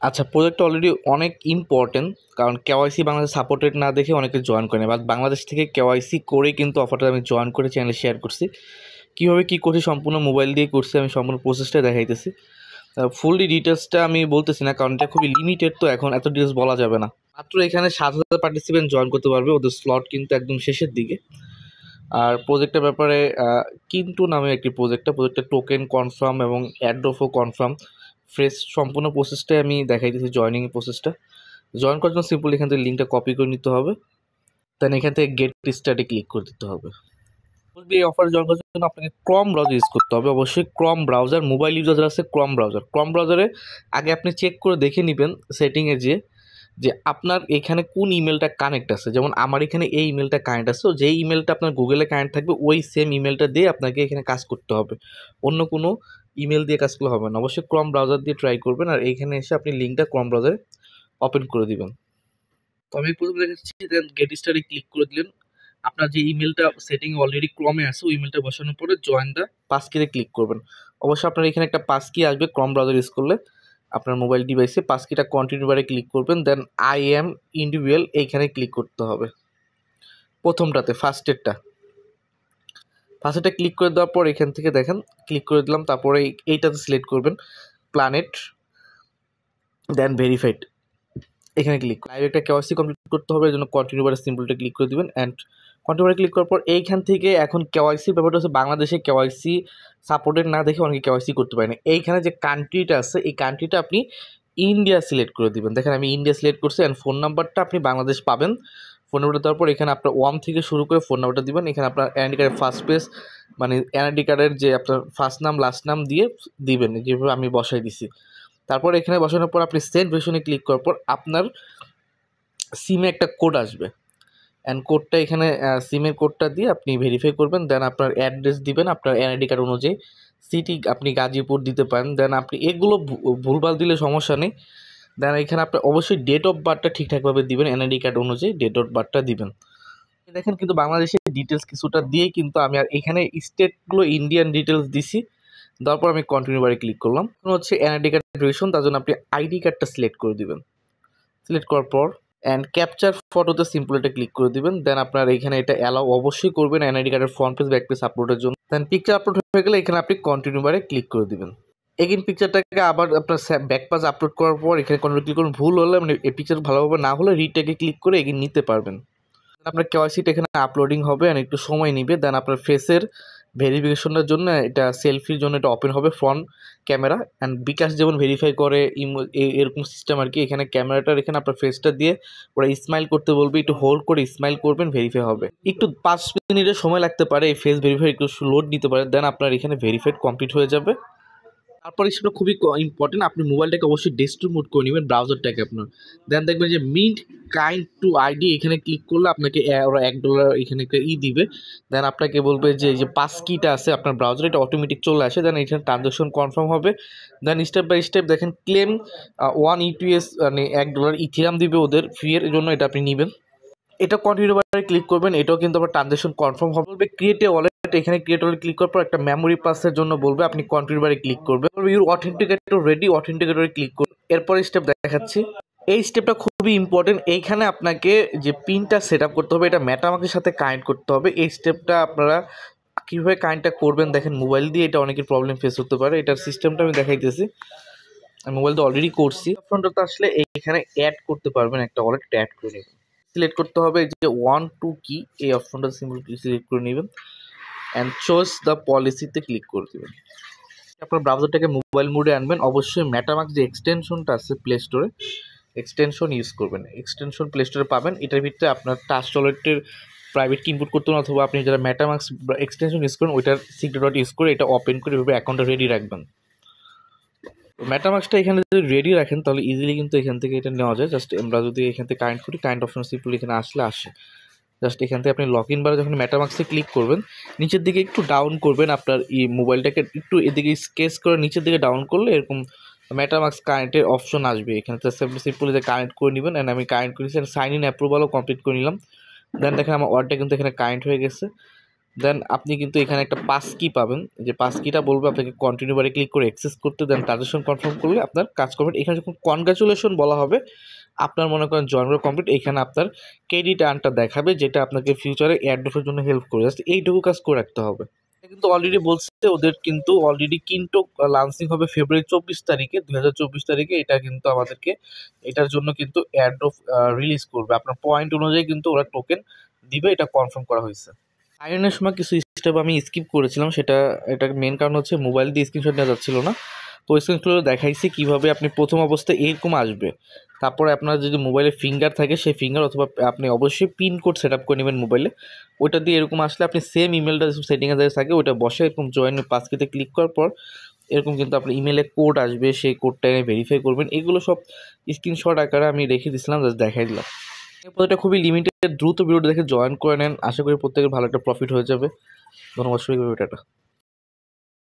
আচ্ছা, প্রজেক্টটা অলরেডি অনেক ইম্পর্টেন্ট, কারণ কেওয়াইসি বাংলাদেশ সাপোর্টেড না দেখে অনেকে জয়েন করে না, বাট বাংলাদেশ থেকে কেওয়াইসি করে কিন্তু অফারটা আমি জয়েন করে চ্যানেলে শেয়ার করছি। কীভাবে কী করছি সম্পূর্ণ মোবাইল দিয়ে করছি, আমি সম্পূর্ণ প্রসেসটা দেখাইতেছি। ফুললি ডিটেলসটা আমি বলতেছি না, কারণ এটা খুবই লিমিটেড, তো এখন এত ডিটেলস বলা যাবে না। মাত্র এখানে 7,000 পার্টিসিপেন্ট জয়েন করতে পারবে, ওদের স্লট কিন্তু একদম শেষের দিকে। আর প্রজেক্টের ব্যাপারে কিন্টু নামে একটি প্রজেক্টটা টোকেন কনফার্ম এবং অ্যাড্রপও কনফার্ম ফ্রেশ সম্পূর্ণ প্রসেসটাই আমি দেখাইতেছি। জয়েনিং প্রসেসটা জয়েন করার জন্য সিম্পল এখান থেকে লিঙ্কটা কপি করে নিতে হবে, দেন এখান থেকে গেট স্টার্টে ক্লিক করে দিতে হবে। এই অফার জয়েন করার জন্য আপনাকে ক্রম ব্রাউজার ইউজ করতে হবে, অবশ্যই ক্রম ব্রাউজার। মোবাইল ইউজার আছে ক্রম ব্রাউজারে আগে আপনি চেক করে দেখে নেবেন সেটিংয়ে যে আপনার এখানে কোন ইমেলটা কানেক্ট আছে। যেমন আমার এখানে এই ইমেলটা কানেক্ট আছে, যেই ইমেলটা আপনার গুগলে কানেক্ট থাকবে ওই সেম ইমেলটা দিয়ে আপনাকে এখানে কাজ করতে হবে, অন্য কোনো ইমেল দিয়ে কাজ করলে হবে না। অবশ্যই ক্রম ব্রাউজার দিয়ে ট্রাই করবেন, আর এইখানে এসে আপনি লিঙ্কটা ক্রম ব্রাউজারে ওপেন করে দিবেন। তো আমি প্রথমে দেখাচ্ছি, দেন গেট স্টার্টে ক্লিক করে দিলেন। আপনার যে ইমেলটা সেটিং অলরেডি ক্রমে আছে ওই ইমেলটা বসানোর পরে জয়েন দ্য পাসকিতে ক্লিক করবেন। অবশ্যই আপনার এখানে একটা পাসকি আসবে ক্রম ব্রাউজার ইউজ করলে আপনার মোবাইল ডিভাইসে। পাসকিটা কন্টিনিউ বারে ক্লিক করবেন, দেন আই এম ইন্ডিভিজুয়াল এইখানে ক্লিক করতে হবে প্রথমটাতে, ফার্স্টেরটা ক্লিক করে দেওয়ার পর এখান থেকে দেখেন ক্লিক করে দিলাম। তারপরে এইটাতে সিলেক্ট করবেন প্ল্যানেট, দেন ভেরিফাইড এখানে ক্লিক লাইভ একটা কেওয়াইসি কমপ্লিট করতে হবে, এর জন্য কন্টিনিউ বারে সিম্পলটা ক্লিক করে দিবেন। অ্যান্ড কন্টিনিউ বারে ক্লিক করার পর এইখান থেকে এখন কেওয়াইসি ব্যাপারটা হচ্ছে বাংলাদেশে কেওয়াইসি সাপোর্টেড না দেখে অনেকে কেওয়াইসি করতে পারে না। এইখানে যে কান্ট্রিটা আছে এই কান্ট্রিটা আপনি ইন্ডিয়া সিলেক্ট করে দিবেন। দেখেন আমি ইন্ডিয়া সিলেক্ট করছি, অ্যান্ড ফোন নাম্বারটা আপনি বাংলাদেশ পাবেন। ফোন নাম্বারটা দেওয়ার পর এখানে আপনার 1 থেকে শুরু করে ফোন নাম্বারটা দিবেন। এখানে আপনার এনআইডি কার্ডের ফার্স্ট পেজ মানে এনআইডি কার্ডের যে আপনার ফার্স্ট নাম লাস্ট নাম দিয়ে দিবেন, যেভাবে আমি বসাই দিছি। তারপর এখানে বসানোর পর আপনি সেন্ড ভেরিফিকেশনে ক্লিক করার পর আপনার সিমে একটা কোড আসবে, অ্যান্ড কোডটা এখানে সিমের কোডটা দিয়ে আপনি ভেরিফাই করবেন। দেন আপনার অ্যাড্রেস দিবেন আপনার এনআইডি কার্ড অনুযায়ী, সিটি আপনি গাজীপুর দিতে পারেন। দেন আপনি এগুলো ভুলভাল দিলে সমস্যা নেই। দেন এখানে আপনি অবশ্যই ডেট অফ বার্থটা ঠিকঠাকভাবে দিবেন, এনআইডি কার্ড অনুযায়ী ডেট অফ বার্থটা দিবেন। দেখেন কিন্তু বাংলাদেশের ডিটেলস কিছুটা দিয়ে কিন্তু আমি আর এখানে স্টেটগুলো ইন্ডিয়ান ডিটেলস দিছি। তারপর আমি কন্টিনিউ বারে ক্লিক করলাম। হচ্ছে এনআইডি কার্ড ভেরিফিকেশন, তার জন্য আপনি আইডি কার্ডটা সিলেক্ট করে দিবেন। সিলেক্ট করার পর অ্যান্ড ক্যাপচার ফটোতে সিম্পল এটা ক্লিক করে দিবেন। দেন আপনার এখানে এটা অ্যালাউ অবশ্যই করবেন এনআইডি কার্ডের ফ্রন্ট পেজ ব্যাক পেজ আপলোডের জন্য। দেন পিকচার আপলোড হয়ে গেলে এখানে আপনি কন্টিনিউ বারে ক্লিক করে দিবেন। এগেইন পিকচারটাকে আবার আপনার ব্যাক পেজ আপলোড করার পর এখানে কন্টিনিউ ক্লিক করুন। ভুল হলে মানে এই পিকচার ভালোভাবে না হলে রিটেকে ক্লিক করে এগেইন নিতে পারবেন। আপনার কেওয়াইসিটা এখানে আপলোডিং হবে অ্যান্ড একটু সময় নেবে। দেন আপনার ফেসের ভেরিফিকেশনের জন্য এটা সেলফির জন্য এটা ওপেন হবে ফ্রন্ট ক্যামেরা, অ্যান্ড বিকাশ যেমন ভেরিফাই করে এরকম সিস্টেম আর কি। এখানে ক্যামেরাটার এখানে আপনার ফেসটা দিয়ে ওরা স্মাইল করতে বলবে, একটু হোল্ড করে স্মাইল করবেন, ভেরিফাই হবে। একটু 5 মিনিটের সময় লাগতে পারে এই ফেস ভেরিফাই, একটু লোড নিতে পারে। দেন আপনার এখানে ভেরিফাইড কমপ্লিট হয়ে যাবে। তারপরে সেটা খুবই ইম্পর্টেন্ট, আপনি মোবাইলটাকে অবশ্যই ডেস্কটপ মোড করে নেবেন ব্রাউজারটাকে আপনার। দেন দেখবেন যে মিন্ট কাইন্ড টু আইডি এখানে ক্লিক করলে আপনাকে ওরা $1 এখানে একটা দিবে। দেন আপনাকে বলবে যে এই যে পাস কিটা আছে আপনার ব্রাউজারে এটা অটোমেটিক চলে আসে। দেন এখানে ট্রানজাকশন কনফার্ম হবে। দেন স্টেপ বাই স্টেপ দেখেন ক্লেম 1 ETS মানে $1 ইথিরাম দিবে ওদের ফি এর জন্য, এটা আপনি নেবেন। এটা কন্টিনিউ বারে ক্লিক করবেন, এটাও কিন্তু আবার ট্রানজাকশন কনফার্ম হবে। বলবে ক্রিয়েট এ ওয়ালেট, এখানে ক্রিয়েট ওয়ালেট ক্লিক করার পর একটা মেমোরি পাসের জন্য বলবে, আপনি কন্টিনিউ বারে ক্লিক করবেন। ইউর অথেন্টিকেটর রেডি, অথেন্টিকেটরে ক্লিক করুন। এরপরে স্টেপ দেখাচ্ছি, এই স্টেপটা খুবই ইম্পর্টেন্ট। এইখানে আপনাকে যে পিনটা সেট আপ করতে হবে এটা মেটামাস্কের সাথে কানেক্ট করতে হবে। এই স্টেপটা আপনারা কীভাবে কানেক্টটা করবেন দেখেন মোবাইল দিয়ে, এটা অনেকের প্রবলেম ফেস হতে পারে। এটার সিস্টেমটা আমি দেখাইতেছি, আমি মোবাইল দিয়ে অলরেডি করছি। ফ্রন্টে আসলে এইখানে অ্যাড করতে পারবেন একটা ওয়ালেট, অ্যাড করে নেবেন। সিলেক্ট করতে হবে যে 1 2 কি এই অপশনটা সিম্পল সিলেক্ট করে নেবেন অ্যান্ড চয়েস দ্য পলিসিতে ক্লিক করে দেবেন। আপনার ব্রাউজারটাকে মোবাইল মোডে আনবেন। অবশ্যই মেটামাস্ক যে এক্সটেনশনটা আছে প্লে স্টোরে এক্সটেনশন ইউজ করবেন, এক্সটেনশন প্লে স্টোরে পাবেন। এটার ভিতরে আপনার টাচ ওয়ালেটের প্রাইভেট কি ইনপুট করতে হবে, অথবা আপনি যারা মেটামাস্ক এক্সটেনশন ইউজ করেন ওইটার সিক্রেট ওয়ার্ড ইউজ করে এটা ওপেন করে এভাবে অ্যাকাউন্টটা রেডি রাখবেন। মেটামাস্কটা এখানে যদি রেডি রাখেন তাহলে ইজিলি কিন্তু এখান থেকে এটা নেওয়া যায়। জাস্ট আমরা যদি এখান থেকে কানেক্ট করি, কারেন্ট অপশন সিম্পল এখানে আসে। জাস্ট এখান থেকে আপনি লগ ইন বারে যখন মেটামাস্কে ক্লিক করবেন নিচের দিকে একটু ডাউন করবেন, আপনার এই মোবাইলটাকে একটু এদিকে স্কেচ করে নিচের দিকে ডাউন করলে এরকম মেটামাস্ক কানেক্টের অপশন আসবে। এখানে সিম্পল যে কানেক্ট করে নেবেন। অ্যান্ড আমি কানেক্ট করেছি, সাইন ইন অ্যাপ্রুভালও কমপ্লিট করে নিলাম। দেন দেখেন আমার ওয়ার্ডটা কিন্তু এখানে কানেক্ট হয়ে গেছে। দেন আপনি কিন্তু এখানে একটা পাস কি পাবেন, যে পাস কিটা বলবে আপনাকে কন্টিনিউ বারে ক্লিক করে অ্যাক্সেস করতে, দেন ট্রানজাকশন কনফার্ম করলে আপনার কাজ করবেন। এখানে যখন কনগ্রাচুলেশন বলা হবে, আপনার মনে করেন জয়েন করা কমপ্লিট, এখানে আপনার ক্রেডিট আর্নটা দেখাবে, যেটা আপনাকে ফিউচারে এয়ারড্রপের জন্য হেল্প করে। জাস্ট এইটুকু কাজ করে রাখতে হবে। কিন্তু অলরেডি বলছে ওদের কিন্তু অলরেডি কিন্টো লঞ্চিং হবে ফেব্রুয়ারি 24 তারিখে, 2024 তারিখে। এটা কিন্তু আমাদেরকে এটার জন্য কিন্তু এয়ারড্রপ রিলিজ করবে, আপনার পয়েন্ট অনুযায়ী কিন্তু ওরা টোকেন দিবে, এটা কনফার্ম করা হয়েছে। আয়রনের সময় কিছু স্টেপ আমি স্কিপ করেছিলাম, এটার মেন কারণ হচ্ছে মোবাইল দিয়ে স্ক্রিনশট নেওয়া যাচ্ছিল না। তো স্ক্রিনশটগুলো দেখাইছি কীভাবে আপনি প্রথম অবস্থায় এরকম আসবে, তারপরে আপনার যদি মোবাইলে ফিঙ্গার থাকে সেই ফিঙ্গার, অথবা আপনি অবশ্যই পিন কোড সেট আপ করে নেবেন মোবাইলে, ওইটা দিয়ে এরকম আসলে আপনি সেম ইমেলটা সেটিংয়ে যে থাকে ওইটা বসে এরকম জয়েন পাসকিতে ক্লিক করার পর এরকম কিন্তু আপনার ইমেলে কোড আসবে, সেই কোডটা ভেরিফাই করবেন। এগুলো সব স্ক্রিনশট আকারে আমি রেখে দিয়েছিলাম, জাস্ট দেখাই দিলাম। এরপর এটা খুবই লিমিটেড, দ্রুত ভিডিওটা দেখে জয়েন করে নেন, আশা করি প্রত্যেকের ভালো একটা প্রফিট হয়ে যাবে। ধন্যবাদ সবাইকে ভিডিওটা।